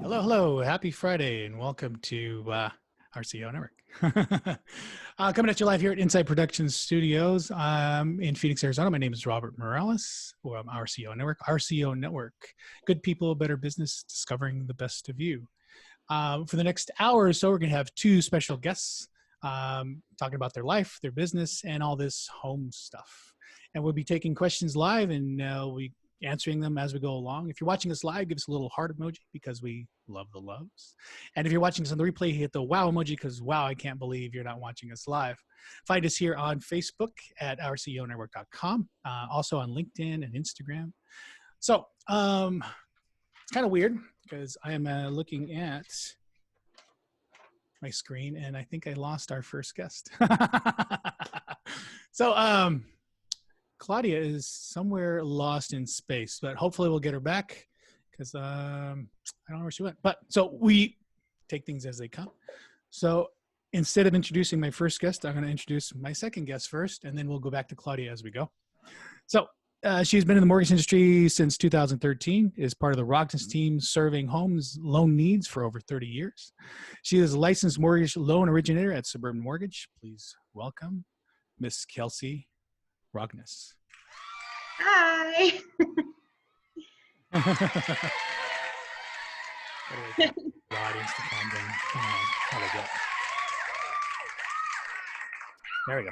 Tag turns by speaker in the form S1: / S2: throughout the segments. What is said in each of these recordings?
S1: Hello, hello. Happy Friday and welcome to RCO Network. Coming at you live here at Inside Productions Studios in Phoenix, Arizona. My name is Robert Morales. Well, I'm RCO Network. RCO Network. Good people, better business, discovering the best of you. For the next hour or so, we're going to have two special guests talking about their life, their business, and all this home stuff. And we'll be taking questions live and we answering them as we go along. If you're watching us live, give us a little heart emoji because we love the loves. And if you're watching us on the replay, hit the wow emoji because wow, I can't believe you're not watching us live. Find us here on Facebook at rconetwork.com, also on LinkedIn and Instagram. So it's kind of weird because I am looking at my screen and I think I lost our first guest. So Claudia is somewhere lost in space, but hopefully we'll get her back because I don't know where she went. But so we take things as they come. So instead of introducing my first guest, I'm going to introduce my second guest first, and then we'll go back to Claudia as we go. So she's been in the mortgage industry since 2013, is part of the Rogness team serving homes loan needs for over 30 years. She is a licensed mortgage loan originator at Suburban Mortgage. Please welcome Miss Kelsey Rogness.
S2: Hi.
S1: The audience to calm down. How they go. There we go.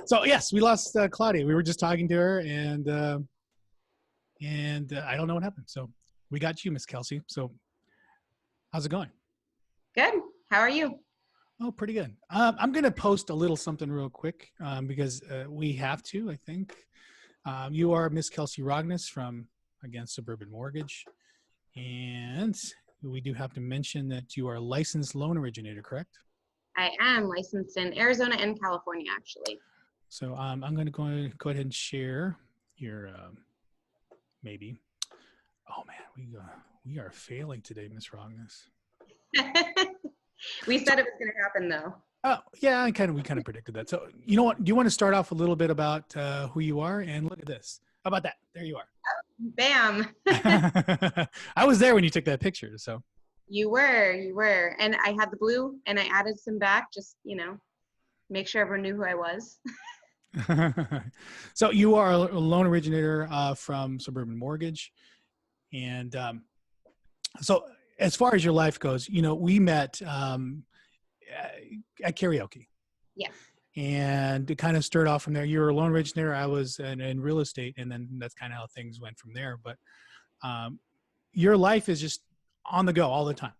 S1: So yes, we lost Claudia. We were just talking to her, and I don't know what happened. So we got you, Miss Kelsey. So how's it going?
S2: Good. How are you?
S1: Oh, pretty good. I'm going to post a little something real quick because we have to, I think. You are Miss Kelsey Rogness from, again, Suburban Mortgage. And we do have to mention that you are a licensed loan originator, correct?
S2: I am licensed in Arizona and California, actually.
S1: So I'm going to go ahead and share your, maybe. Oh, man, we are failing today, Miss Rogness.
S2: We said it was going to happen, though.
S1: Oh, yeah, we kind of predicted that. So, you know what? Do you want to start off a little bit about who you are? And look at this. How about that? There you are.
S2: Oh, bam.
S1: I was there when you took that picture. So
S2: You were. And I had the blue, and I added some back, just, make sure everyone knew who I was.
S1: So you are a loan originator from Suburban Mortgage. And so as far as your life goes, we met at karaoke.
S2: Yes.
S1: And to kind of start off from there, you were a loan originator. I was in real estate, and then that's kind of how things went from there. But your life is just on the go all the time.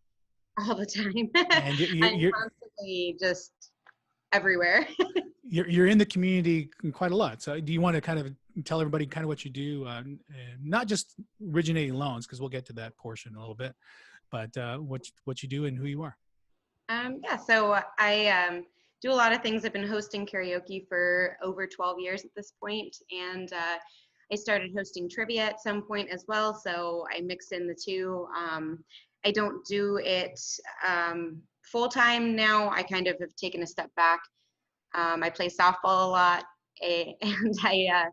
S2: All the time.
S1: And
S2: you're constantly just everywhere.
S1: You're in the community quite a lot. So do you want to kind of tell everybody kind of what you do, not just originating loans, because we'll get to that portion in a little bit, but what you do and who you are?
S2: Yeah, so I do a lot of things. I've been hosting karaoke for over 12 years at this point, and I started hosting trivia at some point as well, so I mix in the two. I don't do it full-time now. I kind of have taken a step back. I play softball a lot, and I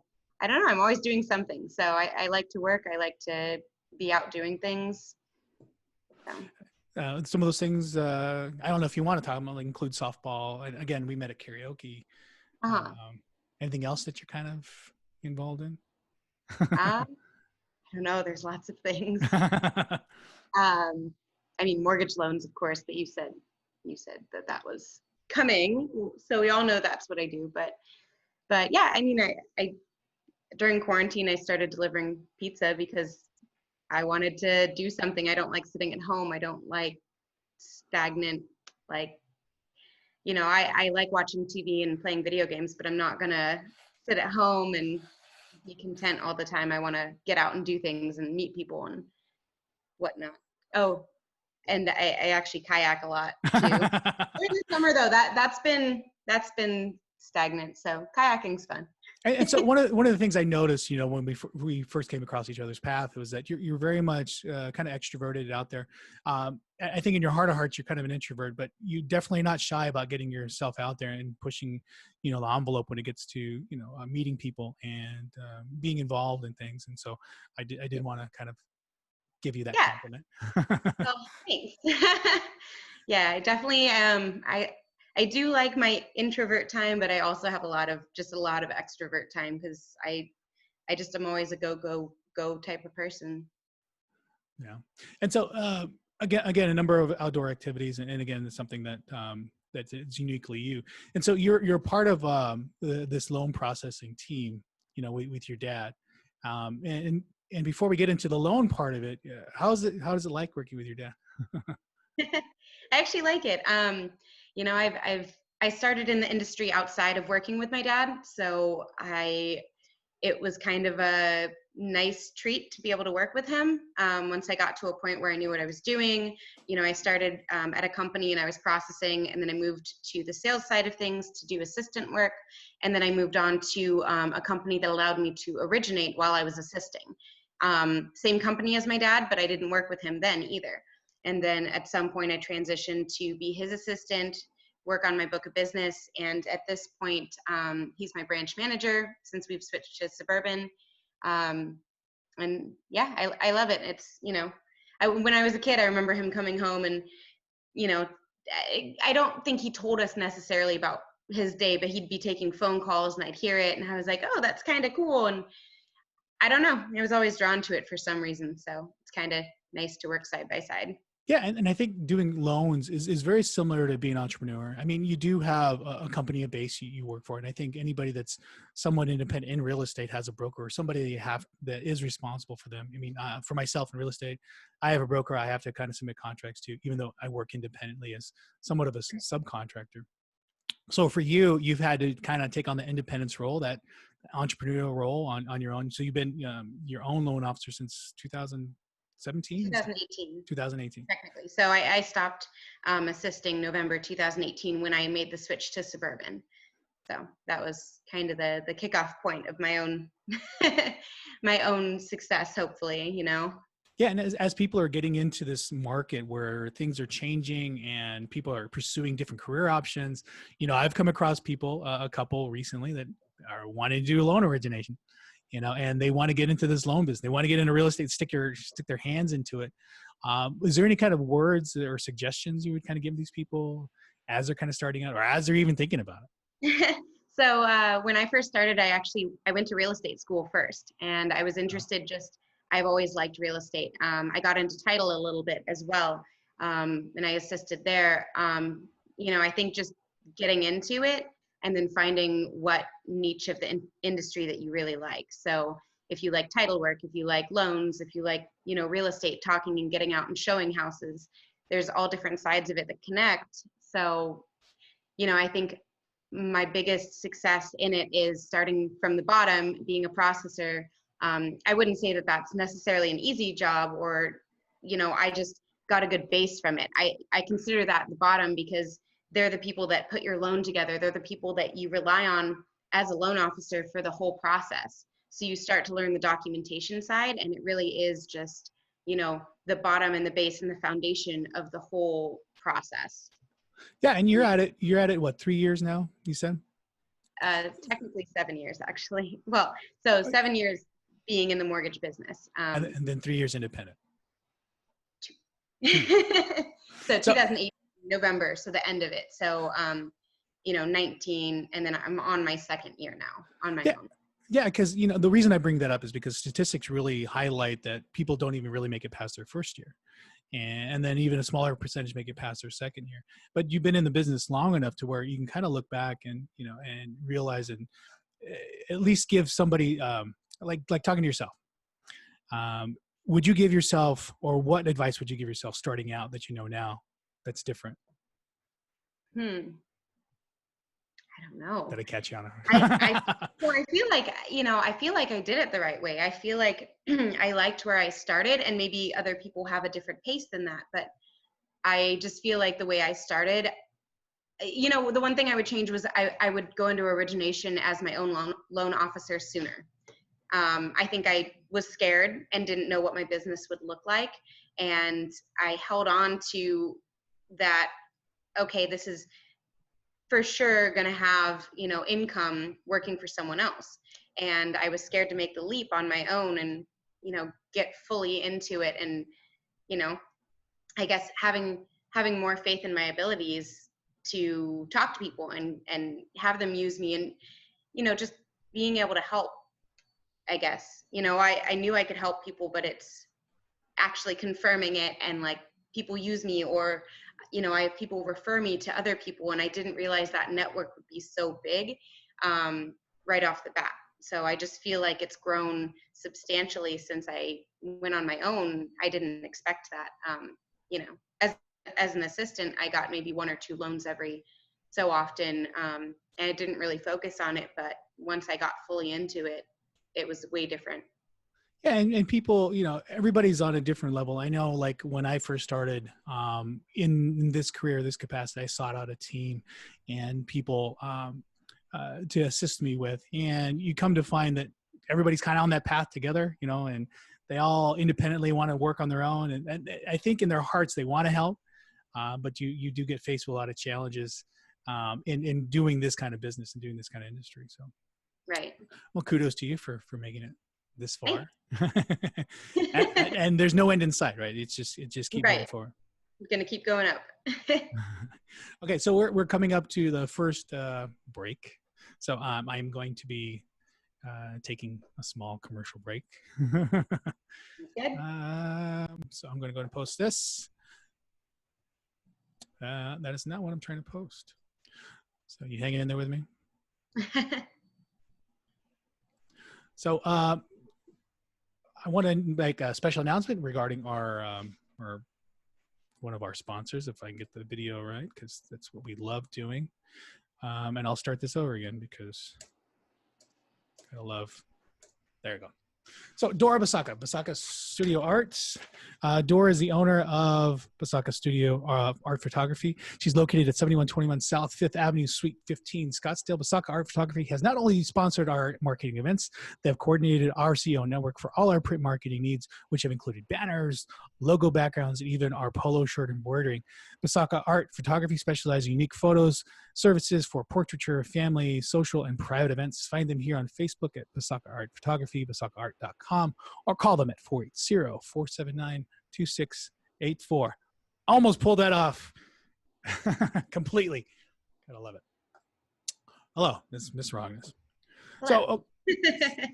S2: don't know, I'm always doing something. So I like to work. I like to be out doing things. So.
S1: Some of those things, I don't know if you want to talk about, like include softball. And again, we met at karaoke. Anything else that you're kind of involved in?
S2: I don't know. There's lots of things. I mean, mortgage loans, of course, but you said that was coming. So we all know that's what I do. But yeah, I mean, I during quarantine, I started delivering pizza because I wanted to do something. I don't like sitting at home. I don't like stagnant, I like watching TV and playing video games, but I'm not going to sit at home and be content all the time. I want to get out and do things and meet people and whatnot. Oh, and I actually kayak a lot too. During the summer though, that's been stagnant. So kayaking's fun.
S1: And so one of the things I noticed, when we first came across each other's path was that you're very much kind of extroverted out there. I think in your heart of hearts, you're kind of an introvert, but you definitely not shy about getting yourself out there and pushing, the envelope when it gets to, meeting people and being involved in things. And so I did want to kind of give you that
S2: Yeah.
S1: compliment.
S2: Well, thanks. Yeah, I definitely I do like my introvert time, but I also have a lot of extrovert time because I just am always a go type of person.
S1: Yeah. And so, again, a number of outdoor activities, and again, it's something that that's uniquely you. And so you're part of this loan processing team, with your dad. And before we get into the loan part of it, how does it like working with your dad?
S2: I actually like it. I started in the industry outside of working with my dad, so it was kind of a nice treat to be able to work with him. Once I got to a point where I knew what I was doing, I started at a company and I was processing, and then I moved to the sales side of things to do assistant work. And then I moved on to a company that allowed me to originate while I was assisting. Same company as my dad, but I didn't work with him then either. And then at some point I transitioned to be his assistant, work on my book of business. And at this point, he's my branch manager since we've switched to Suburban. And yeah, I love it. It's, when I was a kid, I remember him coming home and, I don't think he told us necessarily about his day, but he'd be taking phone calls and I'd hear it. And I was like, oh, that's kind of cool. And I don't know, I was always drawn to it for some reason. So it's kind of nice to work side by side.
S1: Yeah, and I think doing loans is very similar to being an entrepreneur. I mean, you do have a company, a base you work for, and I think anybody that's somewhat independent in real estate has a broker or somebody that you have that is responsible for them. I mean, for myself in real estate, I have a broker I have to kind of submit contracts to, even though I work independently as somewhat of a subcontractor. So for you, you've had to kind of take on the independence role, that entrepreneurial role on your own. So you've been your own loan officer since 2017?
S2: 2018.
S1: 2018.
S2: Technically. So I stopped assisting November 2018 when I made the switch to Suburban. So that was kind of the kickoff point of my own my own success, hopefully,
S1: Yeah, and as people are getting into this market where things are changing and people are pursuing different career options, I've come across people, a couple recently that are wanting to do loan origination, and they want to get into this loan business. They want to get into real estate, stick their hands into it. Is there any kind of words or suggestions you would kind of give these people as they're kind of starting out or as they're even thinking about it?
S2: So when I first started, I went to real estate school first, and I was interested. I've always liked real estate. I got into title a little bit as well, and I assisted there. I think just getting into it and then finding what niche of the industry that you really like. So if you like title work, if you like loans, if you like, real estate, talking and getting out and showing houses, there's all different sides of it that connect. So, I think my biggest success in it is starting from the bottom, being a processor. I wouldn't say that that's necessarily an easy job or, I just got a good base from it. I consider that the bottom because they're the people that put your loan together. They're the people that you rely on as a loan officer for the whole process. So you start to learn the documentation side, and it really is just, the bottom and the base and the foundation of the whole process.
S1: Yeah, and you're at it, what, 3 years now, you said?
S2: Technically 7 years, actually. Well, so 7 years being in the mortgage business.
S1: And then 3 years independent.
S2: So 2008 November, so the end of it. So 19, and then I'm on my second year now on my own.
S1: Yeah, because the reason I bring that up is because statistics really highlight that people don't even really make it past their first year, and then even a smaller percentage make it past their second year. But you've been in the business long enough to where you can kind of look back and and realize and at least give somebody like talking to yourself. Would you give yourself, or what advice would you give yourself starting out that now that's different?
S2: I don't know.
S1: Did I catch you on
S2: I feel like, I feel like I did it the right way. I feel like I liked where I started, and maybe other people have a different pace than that. But I just feel like the way I started, the one thing I would change was I would go into origination as my own loan officer sooner. I think I was scared and didn't know what my business would look like. And I held on to that, okay, this is for sure going to have, income working for someone else. And I was scared to make the leap on my own and, get fully into it. And, I guess having more faith in my abilities to talk to people and have them use me, and, just being able to help, I guess. I knew I could help people, but it's actually confirming it, and like people use me, or I have people refer me to other people, and I didn't realize that network would be so big right off the bat. So I just feel like it's grown substantially since I went on my own. I didn't expect that. As an assistant, I got maybe 1 or 2 loans every so often, and I didn't really focus on it. But once I got fully into it, it was way different.
S1: Yeah, and people, everybody's on a different level. I know, like when I first started in this career, this capacity, I sought out a team and people to assist me with. And you come to find that everybody's kind of on that path together, and they all independently want to work on their own. And I think in their hearts, they want to help, but you do get faced with a lot of challenges in doing this kind of business and doing this kind of industry. So,
S2: right.
S1: Well, kudos to you for making it this far. and there's no end in sight, right? It just keeps moving forward.
S2: I'm gonna keep going up.
S1: Okay, so we're coming up to the first break. So I'm going to be taking a small commercial break.
S2: Good.
S1: So I'm going to go and post this. That is not what I'm trying to post. So you hanging in there with me? So I want to make a special announcement regarding our one of our sponsors, if I can get the video right, because that's what we love doing. And I'll start this over again because I love, there you go. So Dora Basaka Studio Arts. Dora is the owner of Basaka Studio Art Photography. She's located at 7121 South 5th Avenue, Suite 15, Scottsdale. Basaka Art Photography has not only sponsored our marketing events, they have coordinated our CEO network for all our print marketing needs, which have included banners, logo backgrounds, and even our polo shirt embroidering. Basaka Art Photography specializes in unique photos, services for portraiture, family, social, and private events. Find them here on Facebook at Basaka Art Photography, basakaart.com, or call them at 480-479-2684. Almost pulled that off completely. Gotta love it. Hello, this is Miss Rogness. So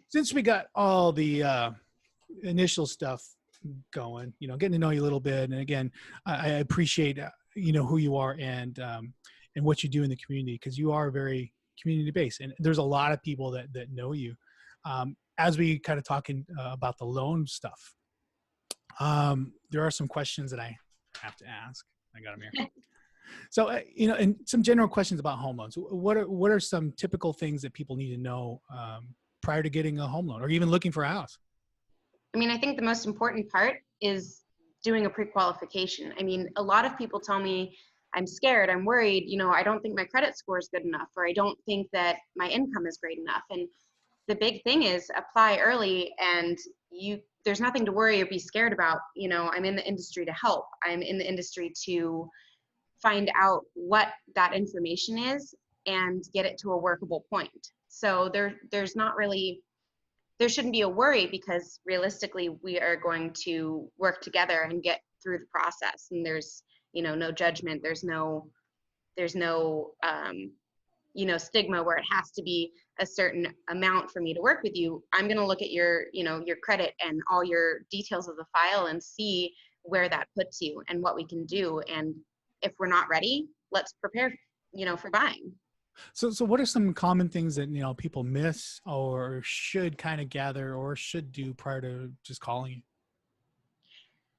S1: since we got all the initial stuff going, getting to know you a little bit, and again, I appreciate who you are and what you do in the community, because you are very community based, and there's a lot of people that know you. As we kind of talking about the loan stuff, there are some questions that I have to ask. I got them here. So, and some general questions about home loans. What are some typical things that people need to know prior to getting a home loan or even looking for a house?
S2: I mean, I think the most important part is doing a pre-qualification. I mean, a lot of people tell me, I'm scared, I'm worried, I don't think my credit score is good enough, or I don't think that my income is great enough. And the big thing is apply early, and there's nothing to worry or be scared about. I'm in the industry to help. I'm in the industry to find out what that information is and get it to a workable point. So there shouldn't be a worry, because realistically we are going to work together and get through the process. And there's, no judgment. There's no stigma where it has to be a certain amount for me to work with you. I'm going to look at your credit and all your details of the file and see where that puts you and what we can do. And if we're not ready, let's prepare, for buying.
S1: So what are some common things that, people miss or should kind of gather or should do prior to just calling you?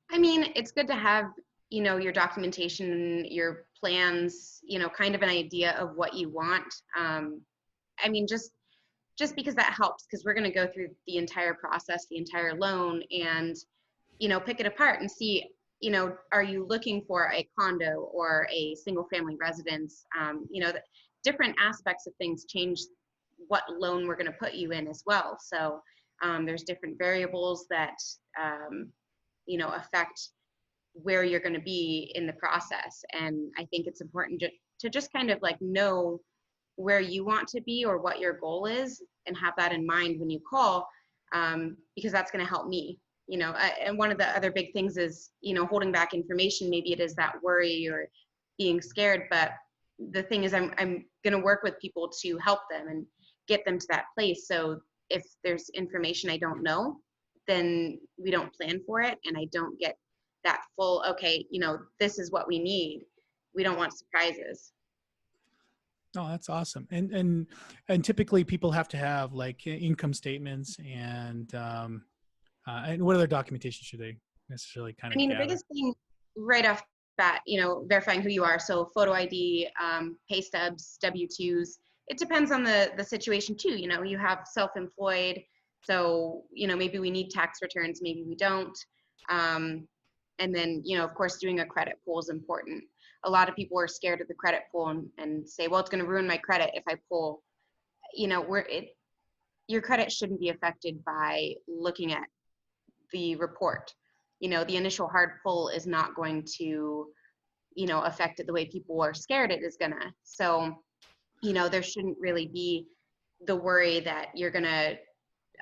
S2: I mean, it's good to have, your documentation, your plans, kind of an idea of what you want. I mean, just because that helps, because we're going to go through the entire process, the entire loan, and, pick it apart and see, are you looking for a condo or a single family residence? Different aspects of things change what loan we're going to put you in as well. So there's different variables that, affect where you're going to be in the process. And I think it's important to just kind of like know where you want to be or what your goal is, and have that in mind when you call, because that's going to help me. And one of the other big things is, holding back information. Maybe it is that worry or being scared, but the thing is I'm going to work with people to help them and get them to that place. So if there's information I don't know, then we don't plan for it, and I don't get that full, okay, this is what we need. We don't want surprises.
S1: Oh, that's awesome. And typically people have to have like income statements and what other documentation should they necessarily kind of
S2: The biggest thing right off the bat, verifying who you are. So photo ID, pay stubs, W-2s. It depends on the situation too. You have self-employed, so, maybe we need tax returns, maybe we don't. And then, of course, doing a credit pull is important. A lot of people are scared of the credit pull and say, well, it's going to ruin my credit if I pull. Your credit shouldn't be affected by looking at the report. The initial hard pull is not going to, affect it the way people are scared it is gonna. So, there shouldn't really be the worry that you're gonna,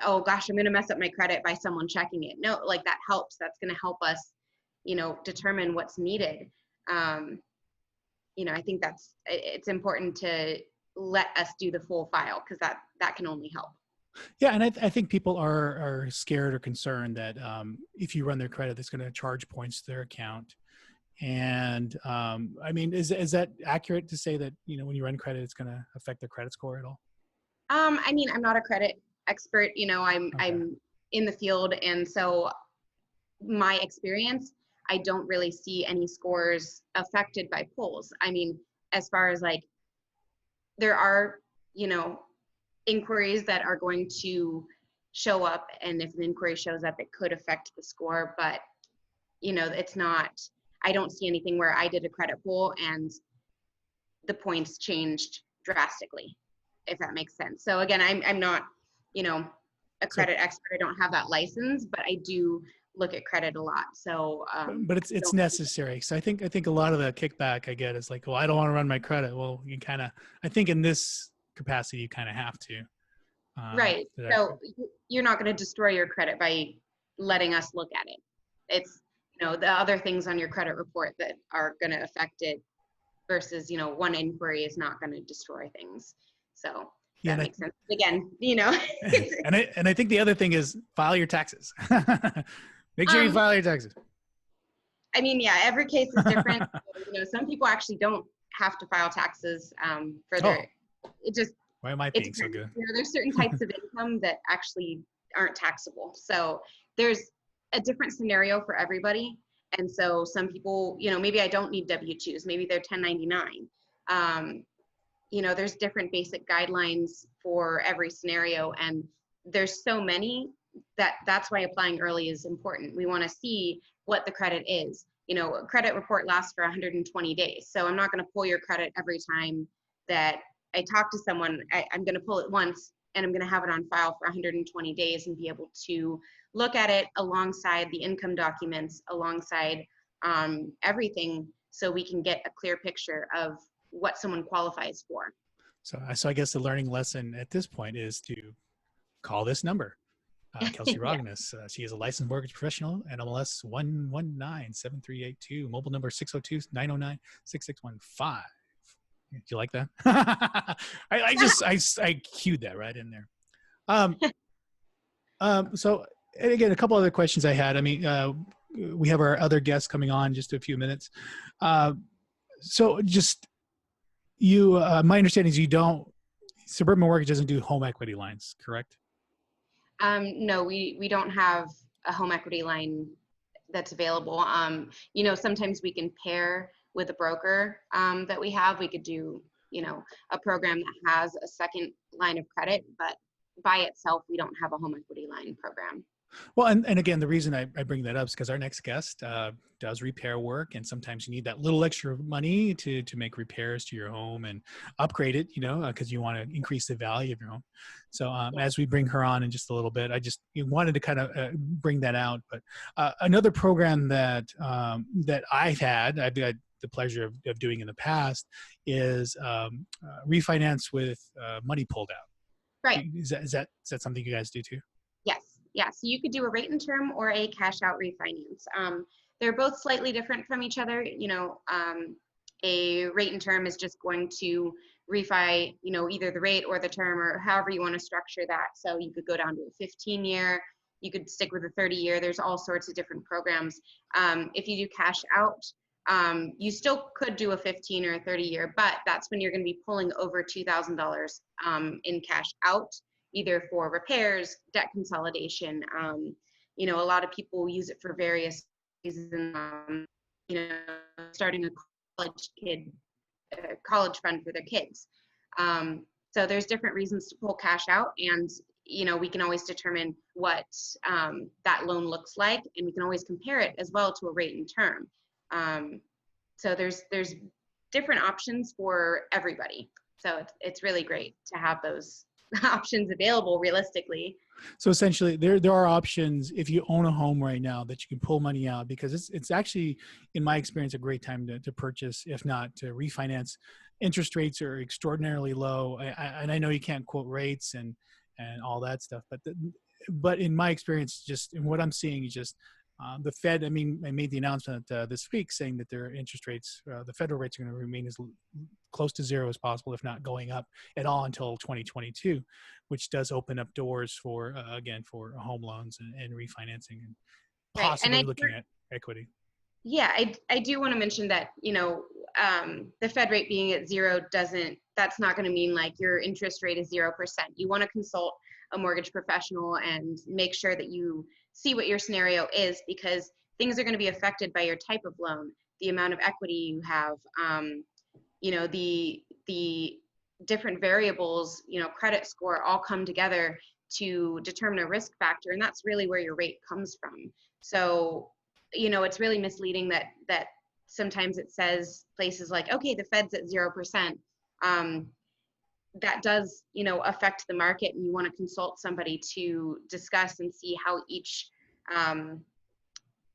S2: oh gosh, I'm gonna mess up my credit by someone checking it. No, like that helps. That's gonna help us, determine what's needed. I think it's important to let us do the full file, because that can only help.
S1: Yeah, and I think people are scared or concerned that if you run their credit, it's going to charge points to their account. And is that accurate to say that when you run credit, it's going to affect their credit score at all?
S2: I'm not a credit expert. I'm in the field, and so my experience, I don't really see any scores affected by polls. As far as like, there are inquiries that are going to show up, and if an inquiry shows up, it could affect the score, but it's not, I don't see anything where I did a credit pull and the points changed drastically, if that makes sense. So again, I'm not a credit expert. I don't have that license, but I do look at credit a lot. So
S1: but it's necessary. So I think a lot of the kickback I get is like, well, I don't want to run my credit. Well, you kind of, I think in this capacity you kind of have to.
S2: Right. So you're not going to destroy your credit by letting us look at it. It's the other things on your credit report that are going to affect it, versus one inquiry is not going to destroy things. So that makes sense. Again,
S1: and I think the other thing is file your taxes. Make sure you file your taxes.
S2: Every case is different. Some people actually don't have to file taxes for their. It just.
S1: Why am I being so good?
S2: There's certain types of income that actually aren't taxable. So there's a different scenario for everybody. And so some people, maybe I don't need W-2s. Maybe they're 1099. There's different basic guidelines for every scenario, and there's so many that's why applying early is important. We want to see what the credit is. A credit report lasts for 120 days. So I'm not going to pull your credit every time that I talk to someone. I'm going to pull it once, and I'm going to have it on file for 120 days and be able to look at it alongside the income documents, alongside everything, so we can get a clear picture of what someone qualifies for.
S1: So I guess the learning lesson at this point is to call this number. Kelsey Rogness. She is a licensed mortgage professional, NMLS 1197382, mobile number 602-909-6615. Do you like that? I cued that right in there. So again, a couple other questions I had. We have our other guests coming on in just a few minutes. So just you, my understanding is Suburban Mortgage doesn't do home equity lines, correct?
S2: No, we don't have a home equity line that's available. Sometimes we can pair with a broker that we have. We could do, a program that has a second line of credit, but by itself, we don't have a home equity line program.
S1: Well, and again, the reason I bring that up is because our next guest does repair work, and sometimes you need that little extra money to make repairs to your home and upgrade it, because you want to increase the value of your home. So as we bring her on in just a little bit, I just wanted to kind of bring that out. But another program that I've had the pleasure of doing in the past is refinance with money pulled out.
S2: Right.
S1: Is that something you guys do too?
S2: Yes. Yeah, so you could do a rate and term or a cash out refinance. They're both slightly different from each other. A rate and term is just going to refi, either the rate or the term or however you want to structure that. So you could go down to a 15-year, you could stick with a 30-year. There's all sorts of different programs. If you do cash out, you still could do a 15 or a 30-year, but that's when you're going to be pulling over $2,000 in cash out, either for repairs, debt consolidation. A lot of people use it for various reasons. Starting a college fund for their kids. So there's different reasons to pull cash out, and we can always determine what that loan looks like, and we can always compare it as well to a rate and term. So there's different options for everybody. So it's really great to have those options available realistically.
S1: So essentially there are options if you own a home right now that you can pull money out, because it's actually, in my experience, a great time to purchase, if not to refinance. Interest rates are extraordinarily low. And I know you can't quote rates and all that stuff, but in my experience, just in what I'm seeing is just the Fed, I made the announcement this week saying that their interest rates, the federal rates, are going to remain as close to zero as possible, if not going up at all until 2022, which does open up doors for, again, for home loans and refinancing and possibly looking at equity.
S2: Yeah, I do want to mention that, the Fed rate being at zero that's not going to mean like your interest rate is 0%. You want to consult a mortgage professional and make sure that you see what your scenario is, because things are going to be affected by your type of loan, the amount of equity you have, the different variables, credit score, all come together to determine a risk factor. And that's really where your rate comes from. So, it's really misleading that sometimes it says places like, okay, the Fed's at 0%. That does, affect the market, and you want to consult somebody to discuss and see how each,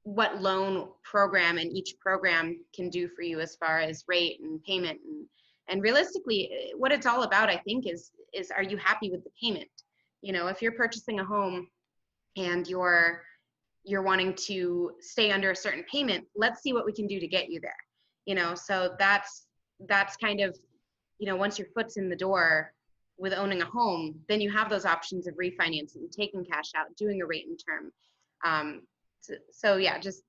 S2: what loan program and each program can do for you as far as rate and payment. And realistically, what it's all about, I think, is are you happy with the payment? If you're purchasing a home and you're wanting to stay under a certain payment, let's see what we can do to get you there. So that's kind of, once your foot's in the door with owning a home, then you have those options of refinancing, taking cash out, doing a rate and term. So yeah, just,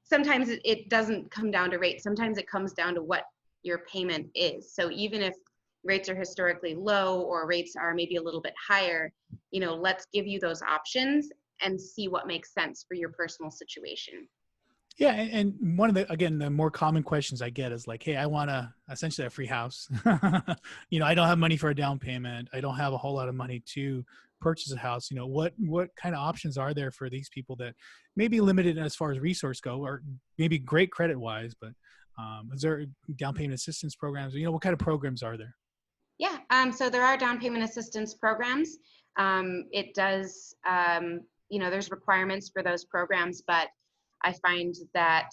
S2: sometimes it doesn't come down to rate. Sometimes it comes down to what your payment is. So even if rates are historically low or rates are maybe a little bit higher, let's give you those options and see what makes sense for your personal situation.
S1: Yeah. And one of the more common questions I get is like, hey, I want essentially a free house. I don't have money for a down payment. I don't have a whole lot of money to purchase a house. What kind of options are there for these people that may be limited as far as resource go, or maybe great credit wise, but is there down payment assistance programs? What kind of programs are there?
S2: Yeah. So there are down payment assistance programs. It does, there's requirements for those programs, but I find that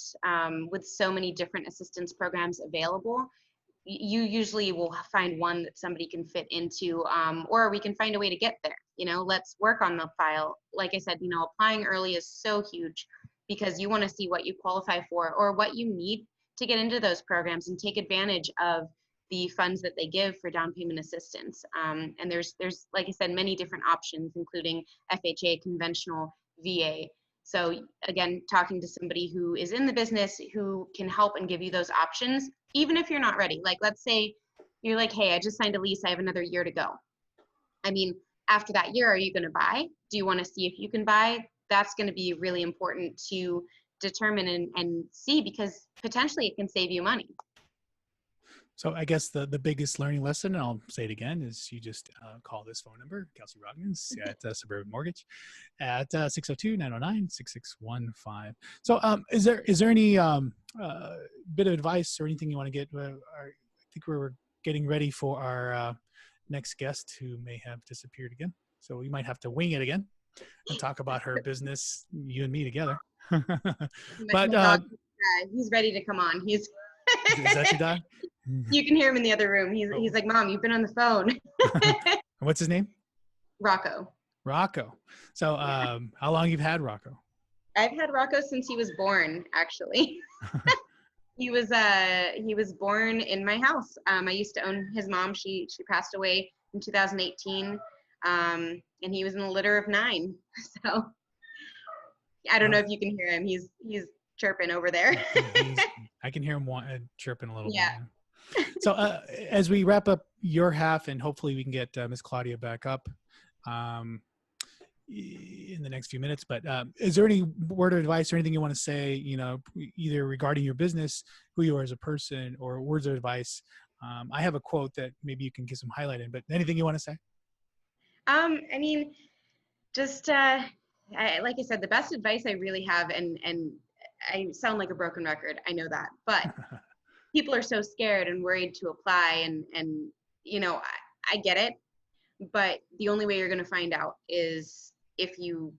S2: with so many different assistance programs available, you usually will find one that somebody can fit into, or we can find a way to get there. Let's work on the file. Like I said, applying early is so huge, because you want to see what you qualify for or what you need to get into those programs and take advantage of the funds that they give for down payment assistance. And there's, like I said, many different options, including FHA, conventional, VA. So again, talking to somebody who is in the business who can help and give you those options, even if you're not ready. Like, let's say you're like, hey, I just signed a lease, I have another year to go. After that year, are you going to buy? Do you want to see if you can buy? That's going to be really important to determine and see, because potentially it can save you money.
S1: So I guess the biggest learning lesson, and I'll say it again, is you just call this phone number, Kelsey Rogness at Suburban Mortgage, at 602-909-6615. So is there any bit of advice or anything you want to get? I think we're getting ready for our next guest, who may have disappeared again. So we might have to wing it again and talk about her business, you and me together. But
S2: he's ready to come on.
S1: Is that your dog?
S2: You can hear him in the other room. He's like, Mom, you've been on the phone.
S1: What's his name?
S2: Rocco.
S1: Rocco. So how long you've had Rocco?
S2: I've had Rocco since he was born, actually. He was born in my house. I used to own his mom. She passed away in 2018, and he was in a litter of 9. So I don't know if you can hear him. He's chirping over there.
S1: I can hear him chirping a little bit.
S2: Yeah.
S1: So as we wrap up your half, and hopefully we can get Miss Claudia back up in the next few minutes, but is there any word of advice or anything you want to say, either regarding your business, who you are as a person, or words of advice? I have a quote that maybe you can get some highlight in, but anything you want to say?
S2: I mean, just like I said, the best advice I really have, and I sound like a broken record, I know that, but people are so scared and worried to apply, and I get it, but the only way you're going to find out is if you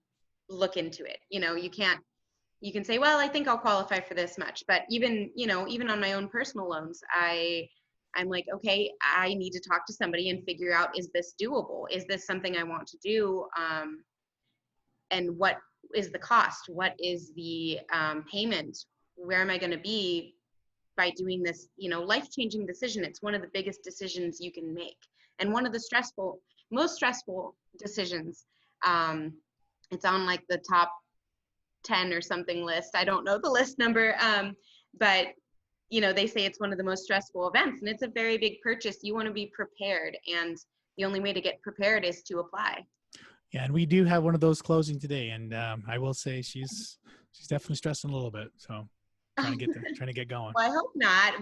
S2: look into it. You can say, well, I think I'll qualify for this much, but even on my own personal loans, I'm like, okay, I need to talk to somebody and figure out, is this doable? Is this something I want to do? And what is the cost? What is the payment? Where am I going to be by doing this, life-changing decision? It's one of the biggest decisions you can make. And one of the most stressful decisions. It's on like the top 10 or something list. I don't know the list number, but they say it's one of the most stressful events, and it's a very big purchase. You want to be prepared, and the only way to get prepared is to apply.
S1: Yeah, and we do have one of those closing today, and I will say she's definitely stressing a little bit. So trying to get going.
S2: Well, I hope not.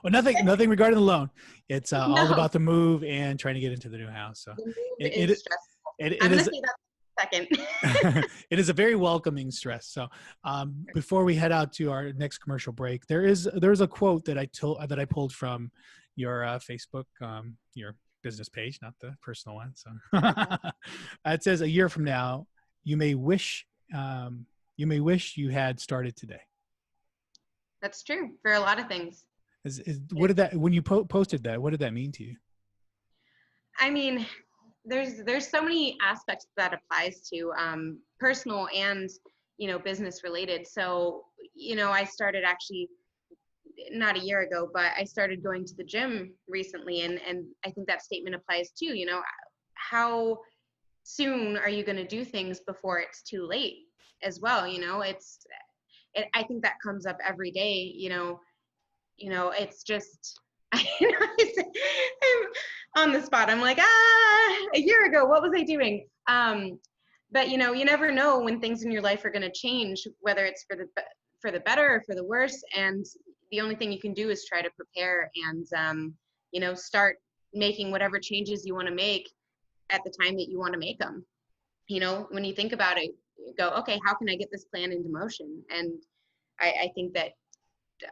S1: Well, nothing regarding the loan. It's all about the move and trying to get into the new house. So
S2: it is stressful. I'm going to say that in a second.
S1: It is a very welcoming stress. So before we head out to our next commercial break, there's a quote that I pulled from your Facebook, your business page, not the personal one. So it says, "A year from now, you may wish you had started today."
S2: That's true for a lot of things.
S1: What did that, when you posted that, what did that mean to you?
S2: I mean, there's so many aspects that applies to personal and business related. So I started actually not a year ago, but I started going to the gym recently, and I think that statement applies too. How soon are you going to do things before it's too late as well? I think that comes up every day. It's just I'm on the spot. I'm like, a year ago, what was I doing? But you never know when things in your life are going to change, whether it's for the better or for the worse. And the only thing you can do is try to prepare and start making whatever changes you want to make at the time that you want to make them. When you think about it, you go, okay, how can I get this plan into motion? And I think that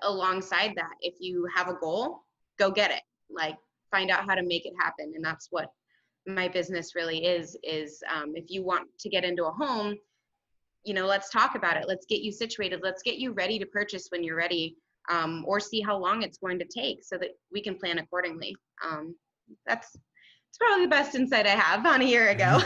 S2: alongside that, if you have a goal, go get it. Like, find out how to make it happen. And that's what my business really is if you want to get into a home, let's talk about it. Let's get you situated. Let's get you ready to purchase when you're ready, or see how long it's going to take so that we can plan accordingly. It's probably the best insight I have on a year ago.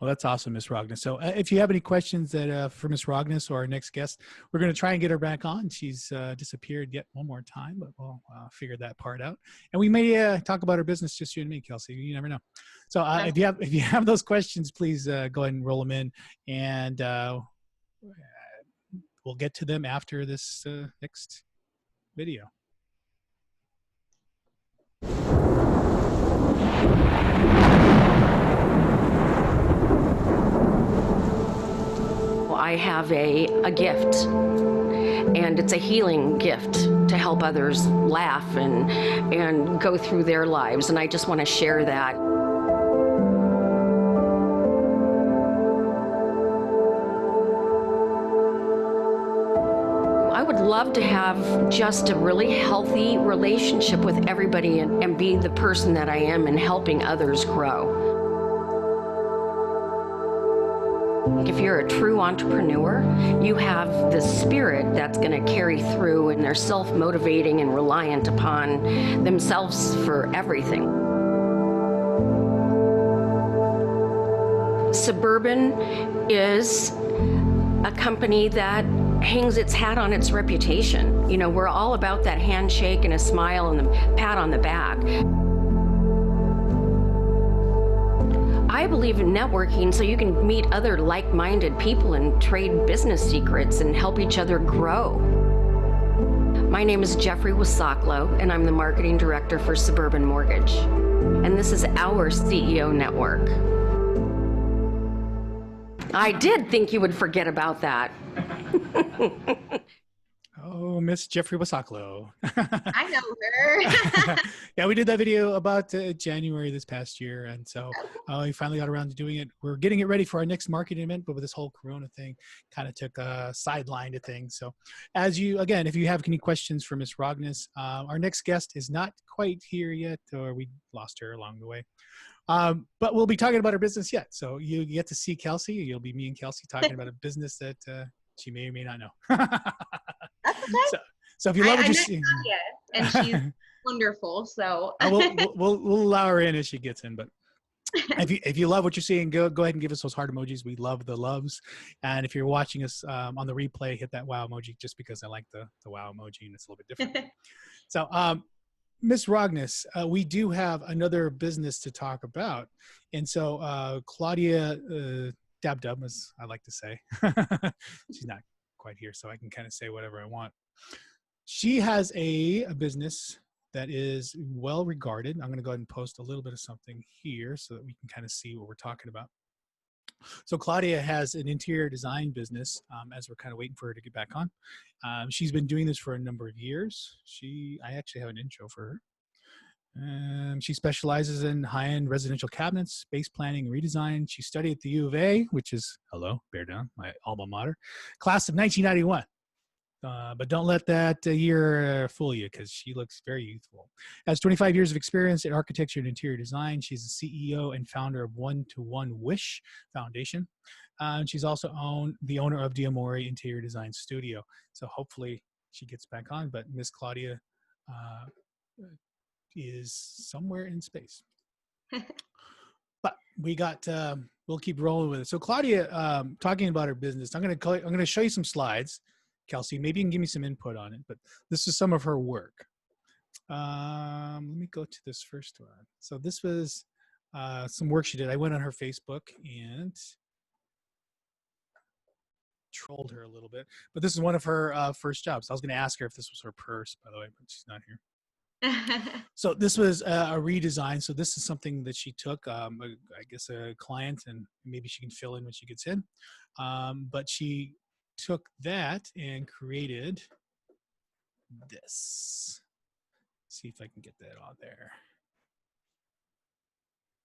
S1: Well, that's awesome, Ms. Rogness. So if you have any questions for Ms. Rogness or our next guest, we're going to try and get her back on. She's disappeared yet one more time, but we'll figure that part out. And we may talk about her business, just you and me, Kelsey. You never know. So if you have those questions, please go ahead and roll them in, and we'll get to them after this next video.
S3: I have a gift, and it's a healing gift to help others laugh and go through their lives, and I just want to share that. I would love to have just a really healthy relationship with everybody and be the person that I am in helping others grow. If you're a true entrepreneur, you have the spirit that's going to carry through, and they're self-motivating and reliant upon themselves for everything. Suburban is a company that hangs its hat on its reputation. You know, we're all about that handshake and a smile and the pat on the back. I believe in networking so you can meet other like-minded people and trade business secrets and help each other grow. My name is Jeffrey Wasaklo, and I'm the marketing director for Suburban Mortgage. And this is our CEO network. I did think you would forget about that.
S1: Oh, Miss Jeffrey Wasaklo.
S2: I know her.
S1: Yeah, we did that video about January this past year. And so we finally got around to doing it. We're getting it ready for our next marketing event, but with this whole Corona thing, kind of took a sideline to things. So again, if you have any questions for Miss Rogness, our next guest is not quite here yet, or we lost her along the way. But we'll be talking about her business yet. So you get to see Kelsey. You'll be me and Kelsey talking about a busin's that she may or may not know.
S2: That's okay.
S1: So if you love what you see,
S2: and she's wonderful. So
S1: we'll allow her in as she gets in. But if you love what you're seeing, go ahead and give us those heart emojis. We love the loves. And if you're watching us on the replay, hit that wow emoji, just because I like the wow emoji and it's a little bit different. So Miss Rogness, we do have another business to talk about. And so Claudia Dabdoub, as I like to say, she's not quite here, so I can kind of say whatever I want. She has a business that is well regarded. I'm going to go ahead and post a little bit of something here so that we can kind of see what we're talking about. So Claudia has an interior design business, as we're kind of waiting for her to get back on. She's been doing this for a number of years. I actually have an intro for her. She specializes in high-end residential cabinets, space planning, redesign. She studied at the U of A, which is, bear down, my alma mater, class of 1991. But don't let that year fool you, because she looks very youthful. Has 25 years of experience in architecture and interior design. She's the CEO and founder of One to One Wish Foundation. She's also the owner of Diamore Interior Design Studio. So hopefully she gets back on. But Miss Claudia is somewhere in space. But we'll keep rolling with it. So Claudia, talking about her business, I'm going to show you some slides. Kelsey, maybe you can give me some input on it, but this is some of her work. Let me go to this first one. So this was some work she did. I went on her Facebook and trolled her a little bit, but this is one of her first jobs. I was going to ask her if this was her purse, by the way, but she's not here. So this was a redesign. So this is something that she took, I guess a client, and maybe she can fill in when she gets in. But she took that and created this. Let's see if I can get that on there.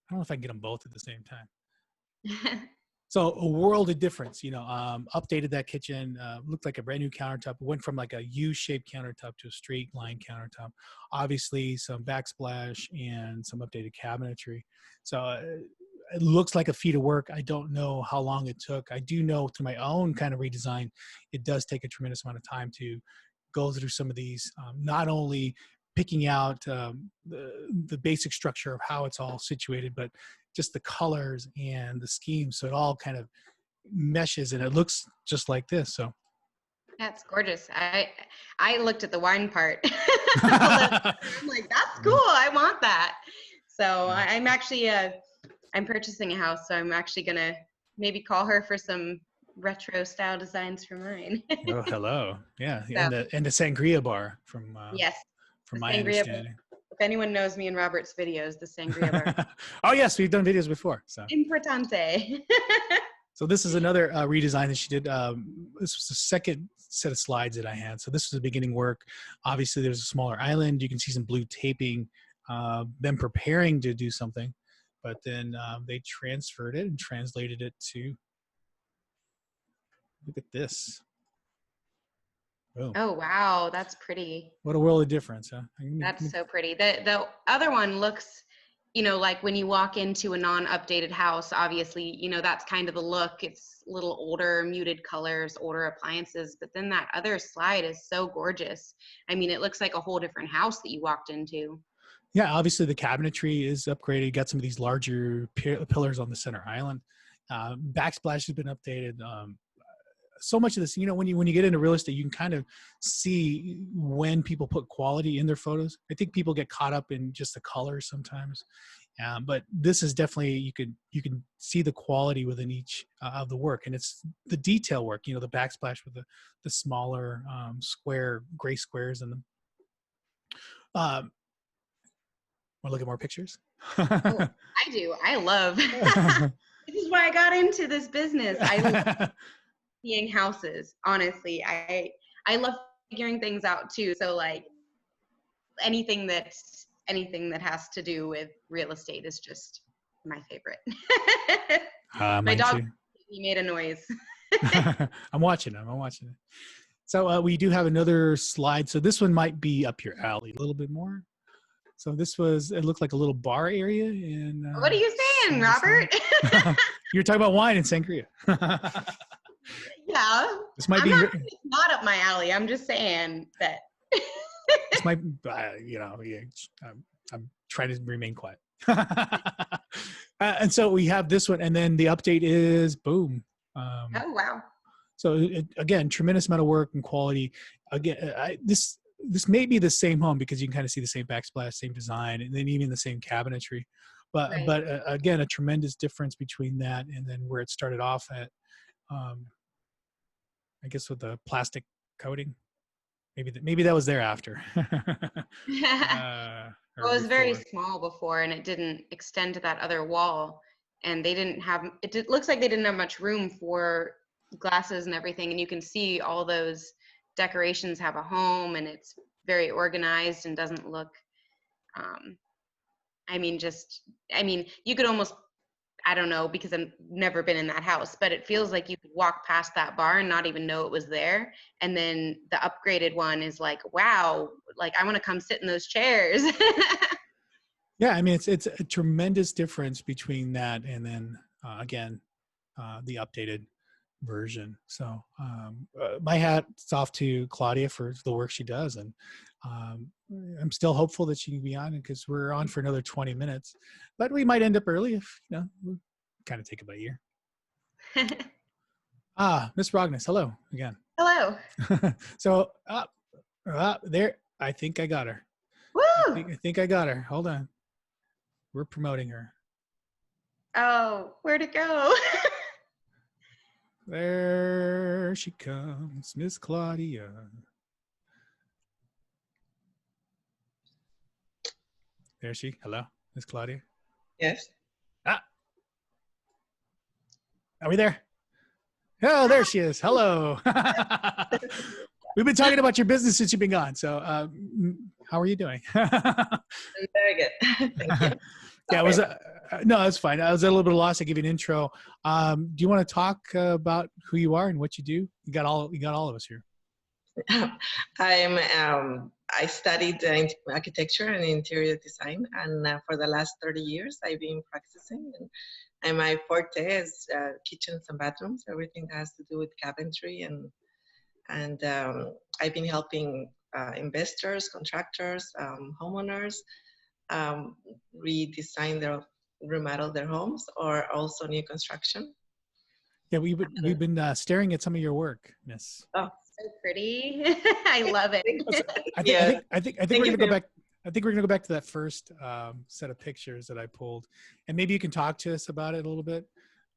S1: I don't know if I can get them both at the same time. So a world of difference, updated that kitchen, looked like a brand new countertop. It went from like a U-shaped countertop to a straight line countertop. Obviously some backsplash and some updated cabinetry. So it looks like a feat of work. I don't know how long it took. I do know through my own kind of redesign, it does take a tremendous amount of time to go through some of these, not only picking out the basic structure of how it's all situated, but just the colors and the scheme. So it all kind of meshes and it looks just like this. So
S2: that's gorgeous. I looked at the wine part. I'm like, that's cool. I want that. So I'm actually, I'm purchasing a house. So I'm actually going to maybe call her for some retro style designs for mine.
S1: Oh, hello. Yeah.
S2: So,
S1: and the sangria bar from,
S2: yes,
S1: from my understanding.
S2: Bar. If anyone knows me and Robert's videos, the sangria bar.
S1: Oh yes, we've done videos before. So
S2: importante.
S1: So this is another redesign that she did. This was the second set of slides that I had. So this was the beginning work. Obviously there's a smaller island. You can see some blue taping, them preparing to do something, but then they transferred it and translated it to, look at this. Boom.
S2: Oh, wow. That's pretty.
S1: What a world of difference, huh?
S2: That's so pretty. The other one looks, like when you walk into a non-updated house, obviously, that's kind of the look. It's a little older, muted colors, older appliances. But then that other slide is so gorgeous. I mean, it looks like a whole different house that you walked into.
S1: Yeah, obviously the cabinetry is upgraded. You got some of these larger pillars on the center island. Backsplash has been updated. So much of this, when you get into real estate, you can kind of see when people put quality in their photos. I think people get caught up in just the color sometimes, but this is definitely you can see the quality within each of the work, and it's the detail work. The backsplash with the smaller square gray squares and the. Want to look at more pictures?
S2: Oh, I do. I love. This is why I got into this business. I love seeing houses. Honestly, I love figuring things out too. So like anything that has to do with real estate is just my favorite. My dog, he made a noise.
S1: I'm watching it. So we do have another slide. So this one might be up your alley a little bit more. So it looked like a little bar area in.
S2: What are you saying, Robert?
S1: You're talking about wine in Sangria.
S2: Yeah.
S1: This might
S2: it's not up my alley. I'm just saying that.
S1: This might, I'm trying to remain quiet. And so we have this one, and then the update is boom.
S2: Oh wow.
S1: So again, tremendous amount of work and quality. Again, this may be the same home because you can kind of see the same backsplash, same design, and then even the same cabinetry. But
S2: right.
S1: but again, a tremendous difference between that and then where it started off at. I guess with the plastic coating. Maybe that was thereafter.
S2: It was very small before, and it didn't extend to that other wall. And they didn't have. It looks like they didn't have much room for glasses and everything. And you can see all those decorations have a home, and it's very organized and doesn't look. You could almost. I don't know because I've never been in that house, but it feels like you could walk past that bar and not even know it was there. And then the upgraded one is like, wow, like I want to come sit in those chairs.
S1: Yeah, I mean, it's a tremendous difference between that and then again, the updated version. So my hat's off to Claudia for the work she does, and I'm still hopeful that she can be on because we're on for another 20 minutes, but we might end up early if we'll kind of take it by ear. Miss Rogness, hello again.
S2: Hello.
S1: So there, I think I got her.
S2: Woo!
S1: I think I got her. Hold on, we're promoting her.
S2: Oh, where'd it go?
S1: There she comes, Miss Claudia. There she. Hello, Miss Claudia.
S4: Yes.
S1: Are we there? Oh, there she is. Hello. We've been talking about your business since you've been gone. So, how are you doing?
S4: I'm very good. Thank you.
S1: Yeah, it was. No, that's fine. I was a little bit lost. I give you an intro. Do you want to talk about who you are and what you do? You got all of us here.
S4: I studied architecture and interior design, and for the last 30 years, I've been practicing. And my forte is kitchens and bathrooms, everything that has to do with cabinetry, and I've been helping investors, contractors, homeowners remodel their homes, or also new construction.
S1: Yeah, we've been staring at some of your work, Miss.
S4: Oh,
S2: so pretty. I love it.
S1: I think we're gonna go back. I think we're gonna go back to that first set of pictures that I pulled, and maybe you can talk to us about it a little bit.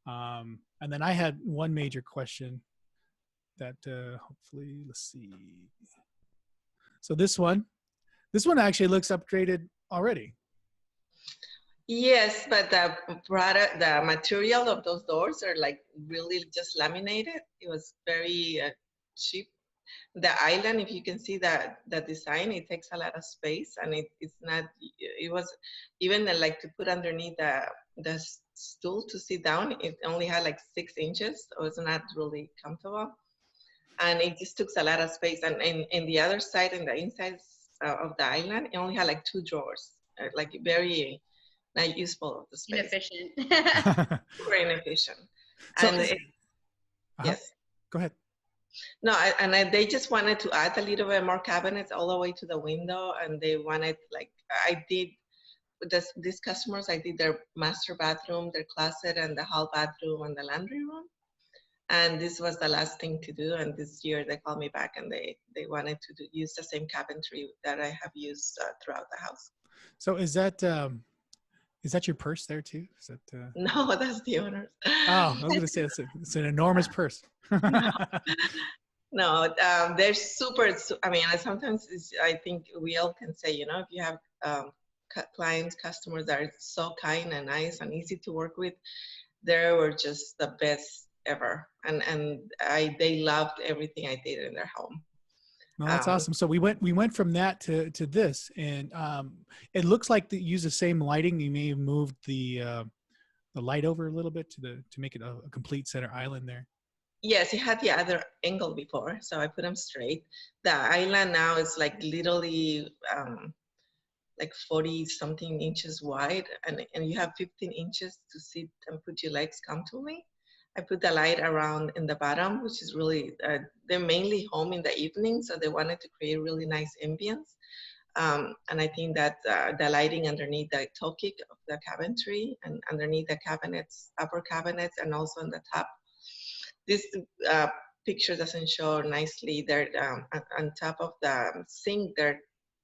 S1: And then I had one major question that hopefully, let's see. So this one actually looks upgraded already.
S4: Yes, but the product, the material of those doors are like really just laminated. It was very cheap. The island, if you can see the design, it takes a lot of space, and it's not. It was even like to put underneath the stool to sit down. It only had like 6 inches, so it's not really comfortable, and it just took a lot of space. And in the other side, in the inside of the island, it only had like 2 drawers, like very not useful of the space.
S2: Inefficient.
S4: Super inefficient.
S1: So,
S4: and yes.
S1: Go ahead.
S4: No, they just wanted to add a little bit more cabinets all the way to the window, and they wanted, like, I did these customers, I did their master bathroom, their closet, and the hall bathroom and the laundry room. And this was the last thing to do. And this year they called me back and they wanted to use the same cabinetry that I have used throughout the house.
S1: So is that your purse there too? Is that?
S4: No, that's the owner's.
S1: Oh, I was going to say it's an enormous purse.
S4: No, they're super. I mean, sometimes I think we all can say, you know, if you have clients, customers that are so kind and nice and easy to work with, they were just the best ever, and they loved everything I did in their home.
S1: No, that's awesome. So we went from that to this, and it looks like you use the same lighting. You may have moved the light over a little bit to make it a complete center island there.
S4: Yes, it had the other angle before, so I put them straight. The island now is like literally like 40 something inches wide, and you have 15 inches to sit and put your legs comfortably. I put the light around in the bottom, which is really, they're mainly home in the evening, so they wanted to create really nice ambience. And I think that the lighting underneath the tokic of the cabinetry and underneath the cabinets, upper cabinets, and also on the top. This picture doesn't show nicely. They're on top of the sink, there are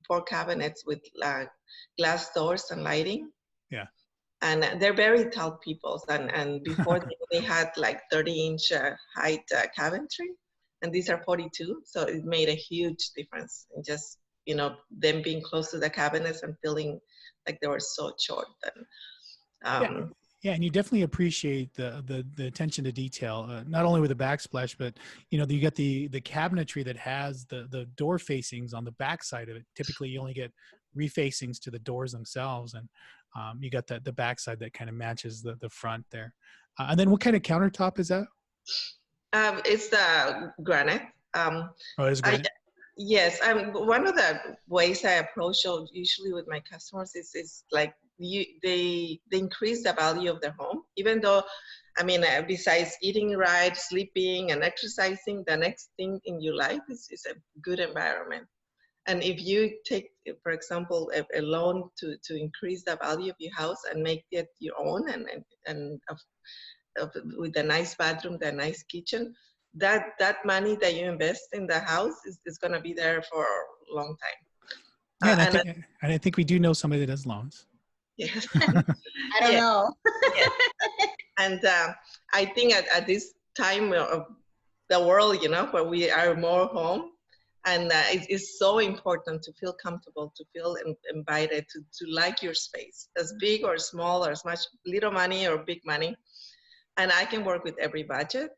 S4: 4 cabinets with glass doors and lighting.
S1: Yeah.
S4: And they're very tall people. And before they had like 30-inch height cabinetry, and these are 42. So it made a huge difference in just, you know, them being close to the cabinets and feeling like they were so short. And,
S1: yeah, and you definitely appreciate the attention to detail, not only with the backsplash, but you know, you got the cabinetry that has the door facings on the back side of it. Typically, you only get refacings to the doors themselves, and you got the back side that kind of matches the front there. And then, what kind of countertop is that?
S4: It's the granite.
S1: Oh, it's granite.
S4: Yes, one of the ways I approach usually with my customers is like they increase the value of their home, even though, I mean, besides eating right, sleeping, and exercising, the next thing in your life is a good environment. And if you take, for example, a loan to increase the value of your house and make it your own, and with a nice bathroom, the nice kitchen, that money that you invest in the house is going to be there for a long time.
S1: Yeah, and I think we do know somebody that does loans.
S4: Yes.
S2: I don't know.
S4: Yes. And I think at this time of the world, you know, where we are more home, and it's so important to feel comfortable, to feel invited, to like your space, as big or small, or as much little money or big money. And I can work with every budget.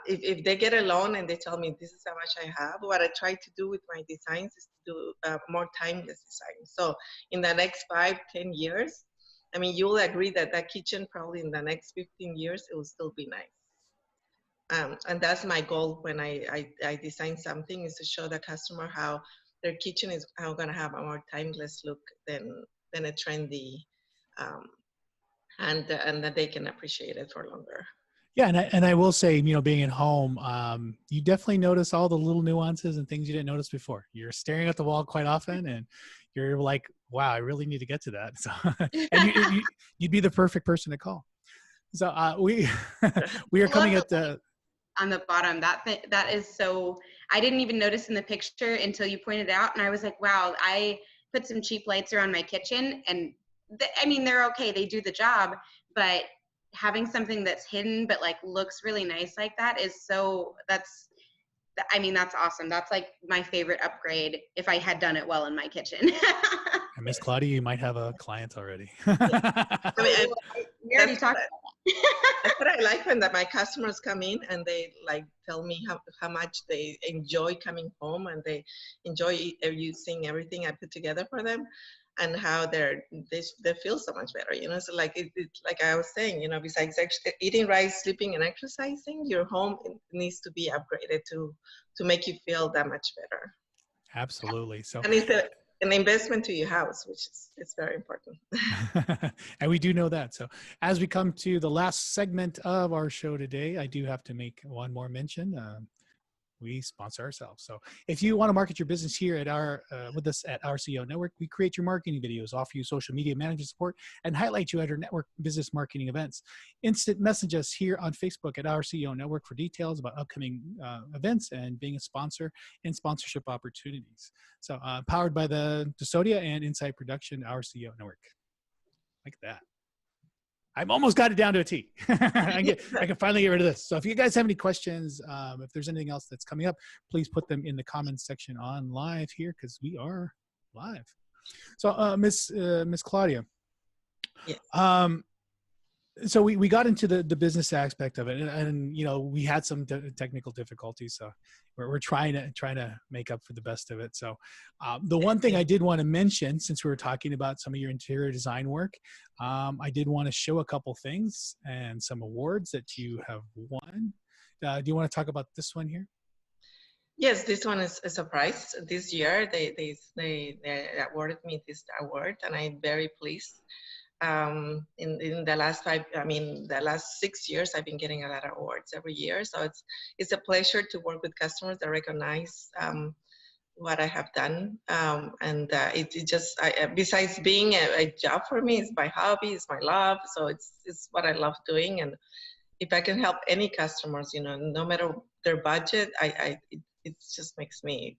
S4: If they get a loan and they tell me this is how much I have, what I try to do with my designs is to do more timeless designs. So in the next 5-10 years, I mean, you'll agree that that kitchen probably in the next 15 years, it will still be nice. And that's my goal when I design something, is to show the customer how their kitchen is going to have a more timeless look than a trendy, and that they can appreciate it for longer.
S1: Yeah, and I will say, you know, being at home, you definitely notice all the little nuances and things you didn't notice before. You're staring at the wall quite often, and you're like, "Wow, I really need to get to that." So, and you'd be the perfect person to call. So we are coming at the
S2: on the bottom. That is so. I didn't even notice in the picture until you pointed it out, and I was like, "Wow!" I put some cheap lights around my kitchen, and I mean, they're okay. They do the job, but having something that's hidden but like looks really nice like that is that's awesome. That's like my favorite upgrade if I had done it well in my kitchen.
S1: And Miss Claudia, you might have a client already.
S4: I mean,
S2: we already talked about that.
S4: That's what I like when my customers come in and they like tell me how much they enjoy coming home, and they enjoy using everything I put together for them, and how they feel so much better, you know. So like it's like I was saying, you know, besides actually eating right, sleeping, and exercising, your home needs to be upgraded to make you feel that much better.
S1: Absolutely. So,
S4: and it's an investment to your house, which is it's very important.
S1: And we do know that. So as we come to the last segment of our show today, I do have to make one more mention. we sponsor ourselves. So if you want to market your business here at with us at RCO Network, we create your marketing videos, offer you social media management support, and highlight you at our network business marketing events. Instant message us here on Facebook at RCO Network for details about upcoming events and being a sponsor and sponsorship opportunities. So powered by the DSODIA and Inside Production RCO Network. Like that. I've almost got it down to a T. I can finally get rid of this. So if you guys have any questions, if there's anything else that's coming up, please put them in the comments section on live here, because we are live. So Miss Claudia,
S4: yes.
S1: So we got into the business aspect of it, and you know, we had some technical difficulties, so we're trying to make up for the best of it. So the one thing I did want to mention, since we were talking about some of your interior design work, I did want to show a couple things and some awards that you have won. Do you want to talk about this one here?
S4: Yes, this one is a surprise. This year they awarded me this award, and I'm very pleased. In the last the last 6 years, I've been getting a lot of awards every year. So it's a pleasure to work with customers that recognize what I have done. It just, besides being a job for me, it's my hobby, it's my love. So it's what I love doing. And if I can help any customers, you know, no matter their budget, it just makes me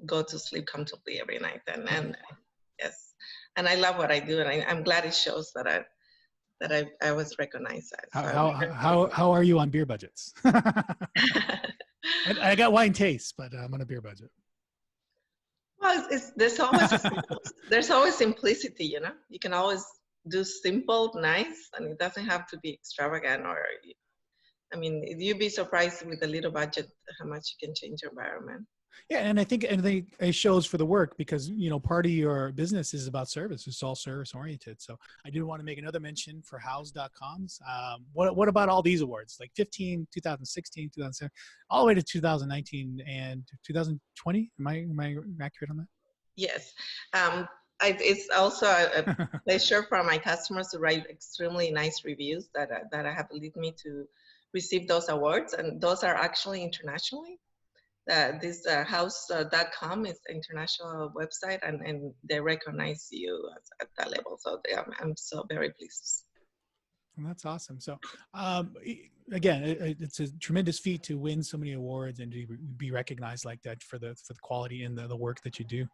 S4: go to sleep comfortably every night. And yes. And I love what I do, and I'm glad it shows that I was recognized.
S1: How are you on beer budgets? I got wine taste, but I'm on a beer budget.
S4: Well, there's always simplicity, you know. You can always do simple, nice, and it doesn't have to be extravagant. You'd be surprised with a little budget how much you can change your environment.
S1: Yeah, and I think it shows for the work, because, you know, part of your business is about service. It's all service oriented. So I do want to make another mention for house.coms. What about all these awards, like 15, 2016, 2007, all the way to 2019 and 2020? Am I accurate on that?
S4: Yes. It's also a pleasure for my customers to write extremely nice reviews that have led me to receive those awards, and those are actually internationally. This house.com is an international website, and they recognize you at that level. So I'm so very pleased.
S1: Well, that's awesome. So again, it's a tremendous feat to win so many awards and to be recognized like that for the quality in the work that you do.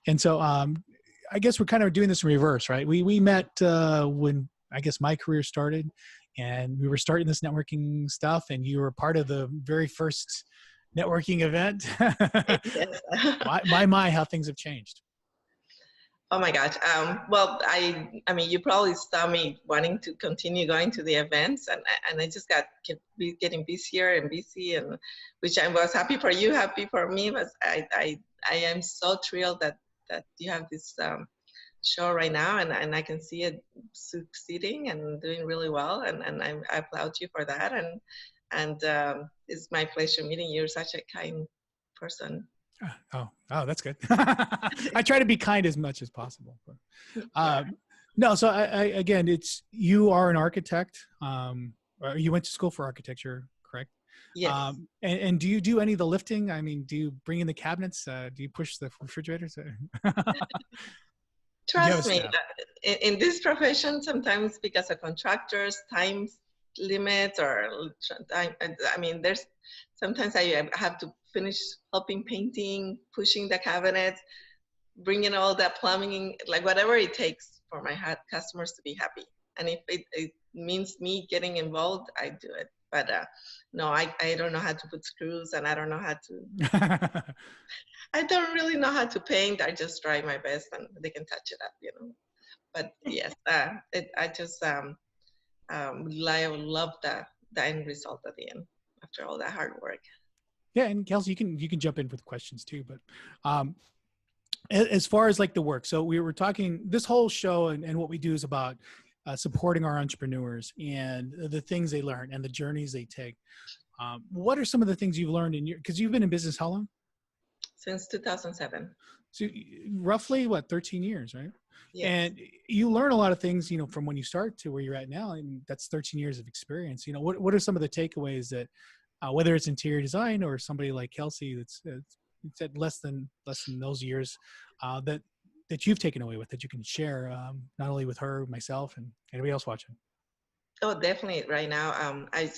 S1: And so I guess we're kind of doing this in reverse, right? We met when I guess my career started, and we were starting this networking stuff, and you were part of the very first networking event. my, how things have changed.
S4: Oh my gosh. Well, I mean, you probably saw me wanting to continue going to the events, and I just kept getting busier and busy, and which I was happy for you, happy for me. But I am so thrilled that you have this show right now, and I can see it succeeding and doing really well, and I applaud you for that. And it's my pleasure meeting you. You're such a kind person.
S1: Oh, that's good. I try to be kind as much as possible. But, no, so again, you are an architect. You went to school for architecture, correct?
S4: Yes.
S1: And do you do any of the lifting? I mean, do you bring in the cabinets? Do you push the refrigerators?
S4: Trust me, in this profession, sometimes because of contractors, time limits, or there's sometimes I have to finish helping painting, pushing the cabinets, bringing all that plumbing, like whatever it takes for my customers to be happy. And if it means me getting involved, I do it. But no, I don't know how to put screws, and I don't know how to. I don't really know how to paint. I just try my best, and they can touch it up, you know. But yes, I just love the end result at the end after all that hard work.
S1: Yeah, and Kelsey, you can jump in with questions too. But as far as like the work, so we were talking this whole show, and what we do is about supporting our entrepreneurs and the things they learn and the journeys they take. What are some of the things you've learned because you've been in business how long?
S4: Since 2007.
S1: So roughly 13 years, right?
S4: Yes.
S1: And you learn a lot of things, you know, from when you start to where you're at now, and that's 13 years of experience. You know, what are some of the takeaways that whether it's interior design or somebody like Kelsey that's it's at less than those years that you've taken away with that you can share not only with her, myself, and anybody else watching?
S4: Oh, definitely. Right now, I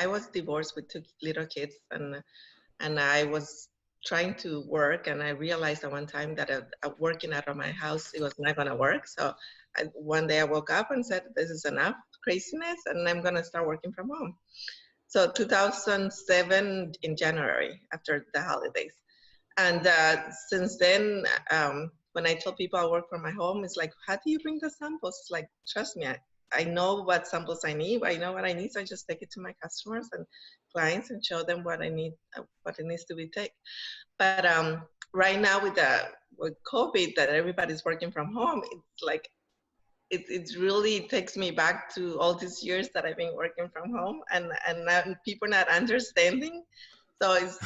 S4: was divorced with 2 little kids, and I was trying to work, and I realized at one time that working out of my house, it was not going to work. So one day I woke up and said, this is enough craziness, and I'm going to start working from home. So 2007 in January, after the holidays. And since then, when I tell people I work from my home, it's like, how do you bring the samples? It's like, trust me, I know what samples I need. I know what I need, so I just take it to my customers and clients and show them what I need, what it needs to be taken. But right now with COVID, that everybody's working from home, it's like it really takes me back to all these years that I've been working from home, and now people not understanding. So it's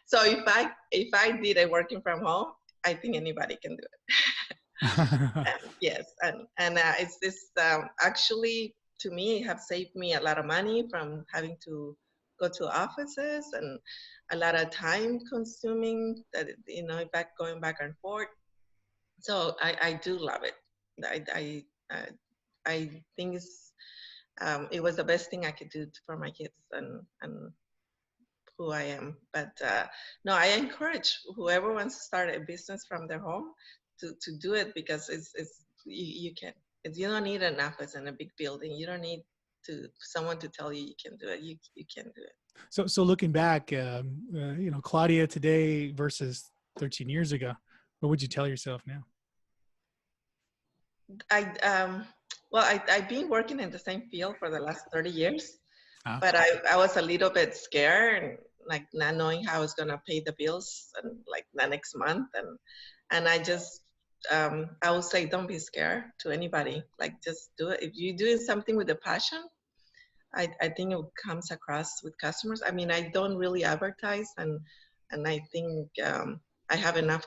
S4: so if I did it working from home, I think anybody can do it. Yes, and it's this actually, to me, have saved me a lot of money from having to go to offices and a lot of time consuming, that going back and forth. So I do love it. I think it was the best thing I could do for my kids and who I am. But no, I encourage whoever wants to start a business from their home to do it, because you can. You don't need an office and a big building. You don't need someone to tell you can do it. You can do it.
S1: So looking back, Claudia today versus 13 years ago, what would you tell yourself now?
S4: I've been working in the same field for the last 30 years, but I was a little bit scared, and like not knowing how I was gonna pay the bills and like the next month, and I just I would say, don't be scared to anybody. Like, just do it. If you're doing something with a passion, I think it comes across with customers. I mean, I don't really advertise, and I think I have enough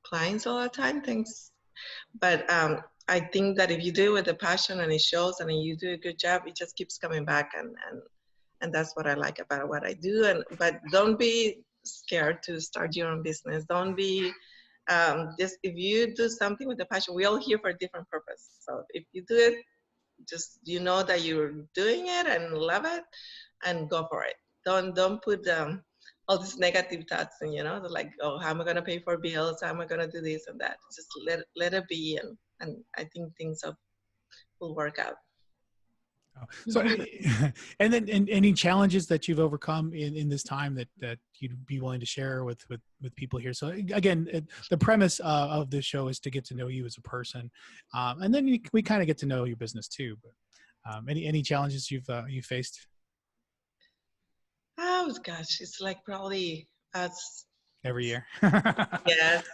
S4: clients all the time, thanks. But I think that if you do it with a passion and it shows and you do a good job, it just keeps coming back, and that's what I like about what I do. But don't be scared to start your own business. Don't be just, if you do something with a passion, we're all here for a different purpose. So if you do it, just that you're doing it and love it, and go for it. Don't put all these negative thoughts and like, oh, how am I gonna pay for bills? How am I gonna do this and that? Just let it be, and I think things will work out.
S1: So, and then any challenges that you've overcome in this time that you'd be willing to share with people here. So again, the premise of this show is to get to know you as a person, and then we kind of get to know your business too. But any challenges you've faced?
S4: Oh gosh, it's like probably us
S1: every year.
S4: Yes.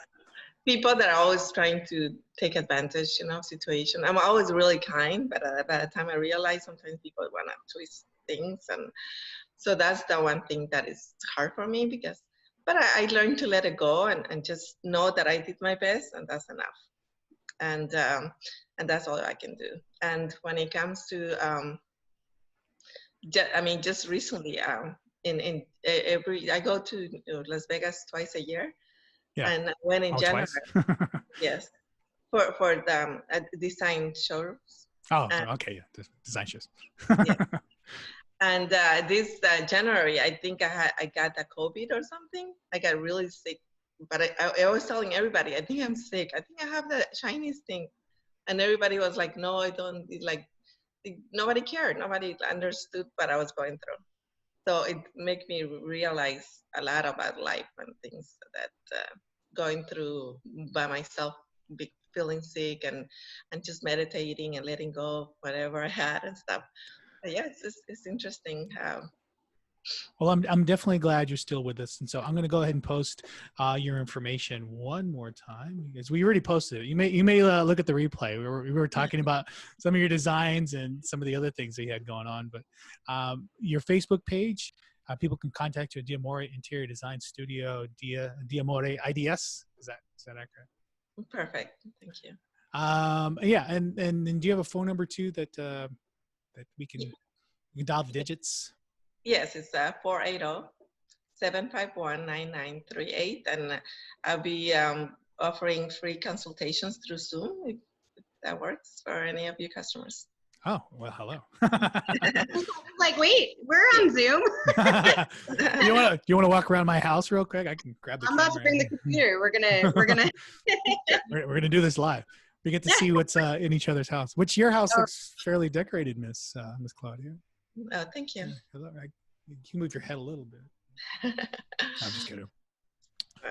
S4: People that are always trying to take advantage, situation. I'm always really kind, but by the time I realize, sometimes people want to twist things, and so that's the one thing that is hard for me. But I learned to let it go and just know that I did my best, and that's enough, and that's all I can do. And when it comes to, just recently, I go to Las Vegas twice a year.
S1: Yeah.
S4: And when in January, yes, for the design shows.
S1: Oh, okay, yeah, design shows.
S4: Yeah. And this January, I think I got a COVID or something. I got really sick, but I was telling everybody, I think I'm sick. I think I have the Chinese thing, and everybody was like, no, I don't. Like, nobody cared. Nobody understood what I was going through. So it made me realize a lot about life and things that going through by myself, feeling sick, and just meditating and letting go of whatever I had and stuff. But yeah, it's interesting how.
S1: Well, I'm definitely glad you're still with us, and so I'm going to go ahead and post your information one more time, because we already posted it. You may look at the replay. We were talking about some of your designs and some of the other things that you had going on, but your Facebook page, people can contact you at Diamore Interior Design Studio, Diamore IDS. Is that accurate?
S4: Perfect. Thank you.
S1: Yeah, and do you have a phone number too that we can You can dial the digits.
S4: Yes, it's 480-751-9938, and I'll be offering free consultations through Zoom if that works for any of you customers.
S1: Oh, well, hello.
S2: Like, wait, we're on Zoom.
S1: You want to walk around my house real quick? I can grab the
S2: I'm
S1: camera.
S2: about to bring the computer. We're gonna.
S1: We're gonna do this live. We get to see what's in each other's house. Which your house looks fairly decorated, Miss Claudia.
S4: Oh, thank you.
S1: You can move your head a little bit. I'm just kidding.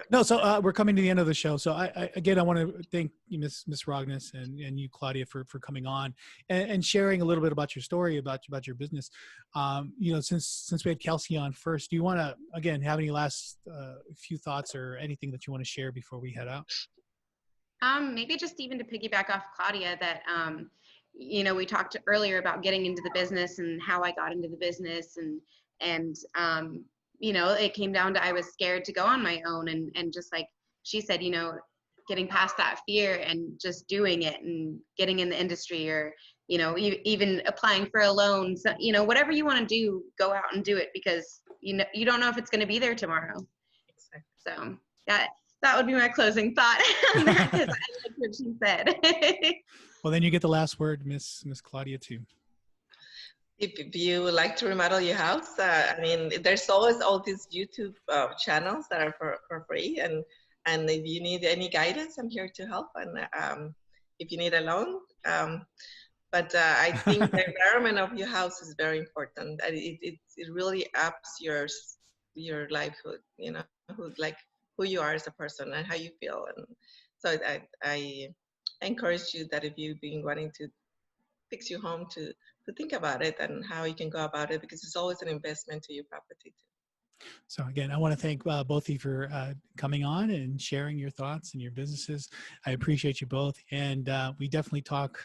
S1: No, so we're coming to the end of the show. So I want to thank you, Miss Rogness, and you, Claudia, for coming on and sharing a little bit about your story, about your business. Since we had Kelsey on first, do you want to again have any last few thoughts or anything that you want to share before we head out?
S2: Maybe just even to piggyback off Claudia, that we talked earlier about getting into the business and how I got into the business, and it came down to I was scared to go on my own, and just like she said, getting past that fear and just doing it and getting in the industry, or even applying for a loan. So whatever you want to do, go out and do it, because you don't know if it's going to be there tomorrow. So that would be my closing thought on that, because I like what she said.
S1: Well, then you get the last word, Miss Claudia, too.
S4: If you would like to remodel your house, there's always all these YouTube channels that are for free, and if you need any guidance, I'm here to help. And if you need a loan, but I think the environment of your house is very important. It really ups your livelihood. Who you are as a person and how you feel. And so I encourage you that if you've been wanting to fix your home, to think about it and how you can go about it, because it's always an investment to your property too.
S1: So again, I want to thank both of you for coming on and sharing your thoughts and your businesses. I appreciate you both. And we definitely talk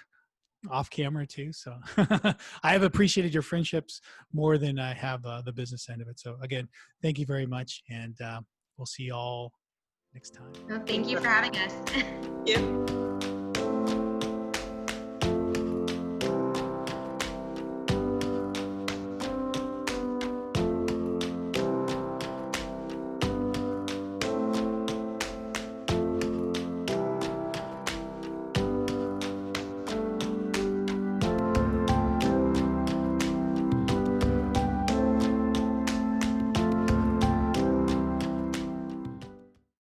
S1: off camera too. So I have appreciated your friendships more than I have the business end of it. So again, thank you very much. And we'll see you all next time.
S2: Well, thank you for having us.
S4: Yeah.